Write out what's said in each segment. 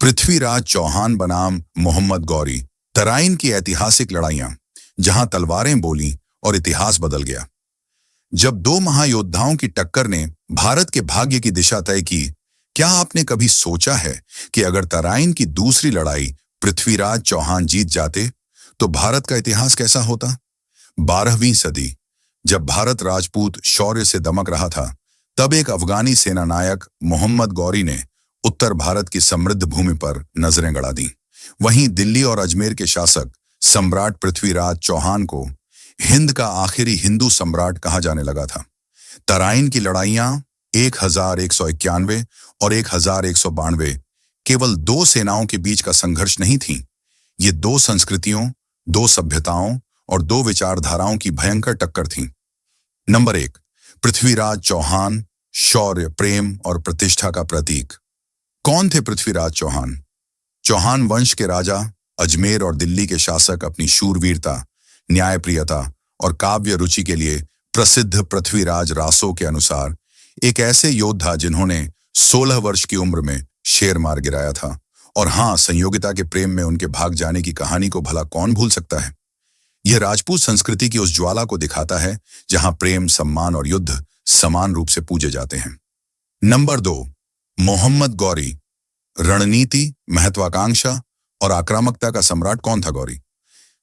पृथ्वीराज चौहान बनाम मोहम्मद गौरी। तराइन की ऐतिहासिक लड़ाइयां, जहां तलवारें बोली और इतिहास बदल गया। जब दो महायोद्धाओं की टक्कर ने भारत के भाग्य की दिशा तय की, क्या आपने कभी सोचा है कि अगर तराइन की दूसरी लड़ाई पृथ्वीराज चौहान जीत जाते, तो भारत का इतिहास कैसा होता? 12वीं सदी, जब भारत राजपूत शौर्य से दमक रहा था, तब एक अफगानी सेनानायक मोहम्मद गौरी ने उत्तर भारत की समृद्ध भूमि पर नजरें गड़ा दी। वहीं दिल्ली और अजमेर के शासक सम्राट पृथ्वीराज चौहान को हिंद का आखिरी हिंदू सम्राट कहा जाने लगा था। तराइन की लड़ाइयां 1191 और 1192 केवल दो सेनाओं के बीच का संघर्ष नहीं थी। ये दो संस्कृतियों, दो सभ्यताओं और दो विचारधाराओं की भयंकर टक्कर थी। नंबर 1, पृथ्वीराज चौहान, शौर्य, प्रेम और प्रतिष्ठा का प्रतीक। कौन थे पृथ्वीराज चौहान? चौहान वंश के राजा, अजमेर और दिल्ली के शासक अपनी शूरवीरता, न्यायप्रियता और काव्य रुचि के लिए प्रसिद्ध। पृथ्वीराज रासो के अनुसार एक ऐसे योद्धा जिन्होंने 16 वर्ष की उम्र में शेर मार गिराया था। और हाँ, संयोगिता के प्रेम में उनके भाग जाने की कहानी को भला कौन भूल सकता है। यह राजपूत संस्कृति की उस ज्वाला को दिखाता है जहां प्रेम, सम्मान और युद्ध समान रूप से पूजे जाते हैं। नंबर 2, मोहम्मद गौरी। रणनीति, महत्वाकांक्षा और आक्रामकता का सम्राट कौन था गौरी?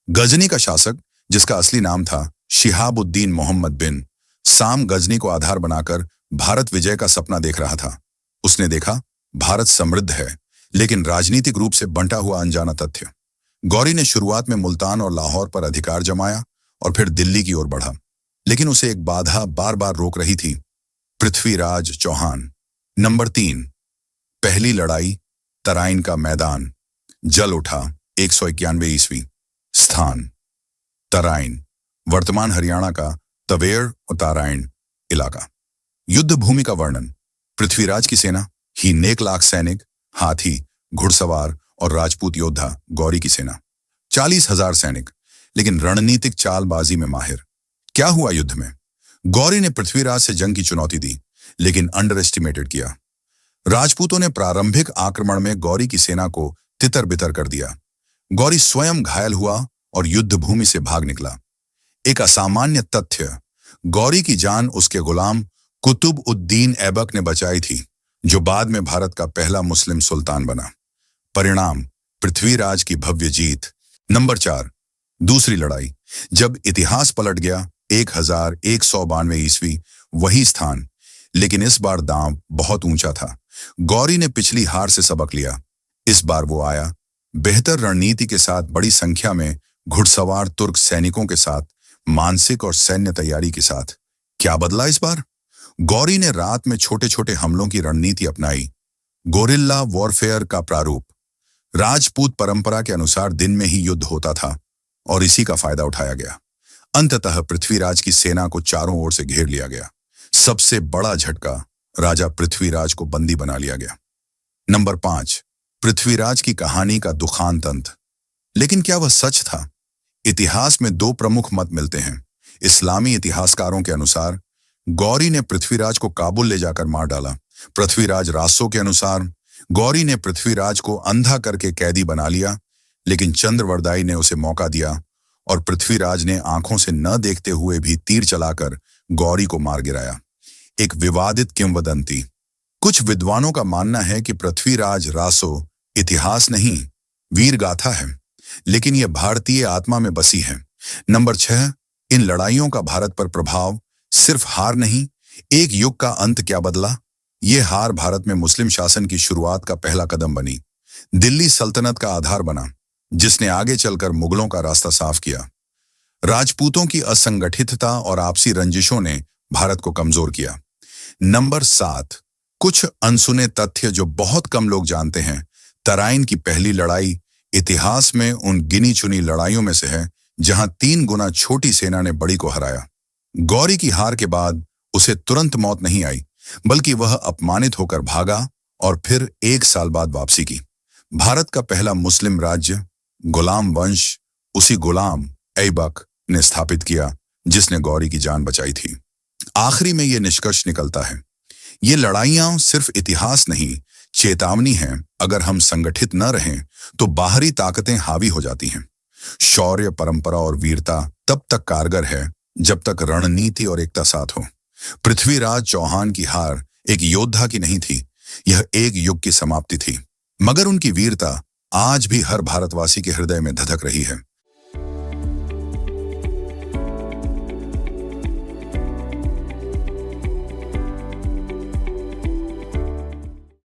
गजनी का शासक, जिसका असली नाम था शिहाबुद्दीन मोहम्मद बिन साम, गजनी को आधार बनाकर भारत विजय का सपना देख रहा था। उसने देखा, भारत समृद्ध है, लेकिन राजनीतिक रूप से बंटा हुआ अनजाना तथ्य। गौरी ने शुरुआत में मुल्तान और लाहौर पर अधिकार जमाया और फिर दिल्ली की ओर बढ़ा, लेकिन उसे एक बाधा बार बार रोक रही थी, पृथ्वीराज चौहान। नंबर 3, पहली लड़ाई, तराइन का मैदान। जल उठा 191 ईस्वी। स्थान, तराइन, वर्तमान हरियाणा का तवेड़ और ताराइन इलाका। युद्ध भूमि का वर्णन। पृथ्वीराज की सेना ही 1 लाख सैनिक, हाथी, घुड़सवार और राजपूत योद्धा। गौरी की सेना 40,000 सैनिक, लेकिन रणनीतिक चालबाजी में माहिर। क्या हुआ युद्ध में? गौरी ने पृथ्वीराज से जंग की चुनौती दी, लेकिन अंडर एस्टिमेटेड किया। राजपूतों ने प्रारंभिक आक्रमण में गौरी की सेना को तितर बितर कर दिया। गौरी स्वयं घायल हुआ और युद्ध भूमि से भाग निकला। एक असामान्य तथ्य, गौरी की जान उसके गुलाम कुतुब उद्दीन ऐबक ने बचाई थी, जो बाद में भारत का पहला मुस्लिम सुल्तान बना। परिणाम, पृथ्वीराज की भव्य जीत। नंबर 4, दूसरी लड़ाई। जब इतिहास पलट गया, 1192 ईस्वी, वही स्थान, लेकिन इस बार दांव बहुत ऊंचा था। गौरी ने पिछली हार से सबक लिया। इस बार वो आया बेहतर रणनीति के साथ, बड़ी संख्या में घुड़सवार तुर्क सैनिकों के साथ, मानसिक और सैन्य तैयारी के साथ। क्या बदला इस बार? गौरी ने रात में छोटे छोटे हमलों की रणनीति अपनाई, गोरिल्ला वॉरफेयर का प्रारूप। राजपूत परंपरा के अनुसार दिन में ही युद्ध होता था और इसी का फायदा उठाया गया। अंततः पृथ्वीराज की सेना को चारों ओर से घेर लिया गया। सबसे बड़ा झटका, राजा पृथ्वीराज को बंदी बना लिया गया। नंबर 5, पृथ्वीराज की कहानी का दुखांत अंत। लेकिन क्या वह सच था? इतिहास में 2 प्रमुख मत मिलते हैं। इस्लामी इतिहासकारों के अनुसार गौरी ने पृथ्वीराज को काबुल ले जाकर मार डाला। पृथ्वीराज रासो के अनुसार गौरी ने पृथ्वीराज को अंधा करके कैदी बना लिया, लेकिन चंद्रवरदाई ने उसे मौका दिया और पृथ्वीराज ने आंखों से न देखते हुए भी तीर चलाकर गौरी को मार गिराया। एक विवादित किंवदंती। कुछ विद्वानों का मानना है कि पृथ्वीराज रासो इतिहास नहीं, वीर गाथा है, लेकिन यह भारतीय आत्मा में बसी है। नंबर 6, इन लड़ाइयों का भारत पर प्रभाव। सिर्फ हार नहीं, एक युग का अंत क्या बदला? ये हार भारत में मुस्लिम शासन की शुरुआत का पहला कदम बनी। दिल्ली सल्तनत का आधार बना, जिसने आगे चलकर मुगलों का रास्ता साफ किया। राजपूतों की असंगठितता और आपसी रंजिशों ने भारत को कमजोर किया। नंबर 7, कुछ अनसुने तथ्य जो बहुत कम लोग जानते हैं। तराइन की पहली लड़ाई इतिहास में उन गिनी चुनी लड़ाइयों में से है जहां 3 गुना छोटी सेना ने बड़ी को हराया। गौरी की हार के बाद उसे तुरंत मौत नहीं आई, बल्कि वह अपमानित होकर भागा और फिर 1 साल बाद वापसी की। भारत का पहला मुस्लिम राज्य, गुलाम वंश, उसी गुलाम ऐबक ने स्थापित किया, जिसने गौरी की जान बचाई थी। आखिरी में यह निष्कर्ष निकलता है, ये लड़ाइयां सिर्फ इतिहास नहीं, चेतावनी है, अगर हम संगठित न रहें तो बाहरी ताकतें हावी हो जाती हैं। शौर्य, परंपरा और वीरता तब तक कारगर है जब तक रणनीति और एकता साथ हो। पृथ्वीराज चौहान की हार एक योद्धा की नहीं थी, यह एक युग की समाप्ति थी। मगर उनकी वीरता आज भी हर भारतवासी के हृदय में धधक रही है।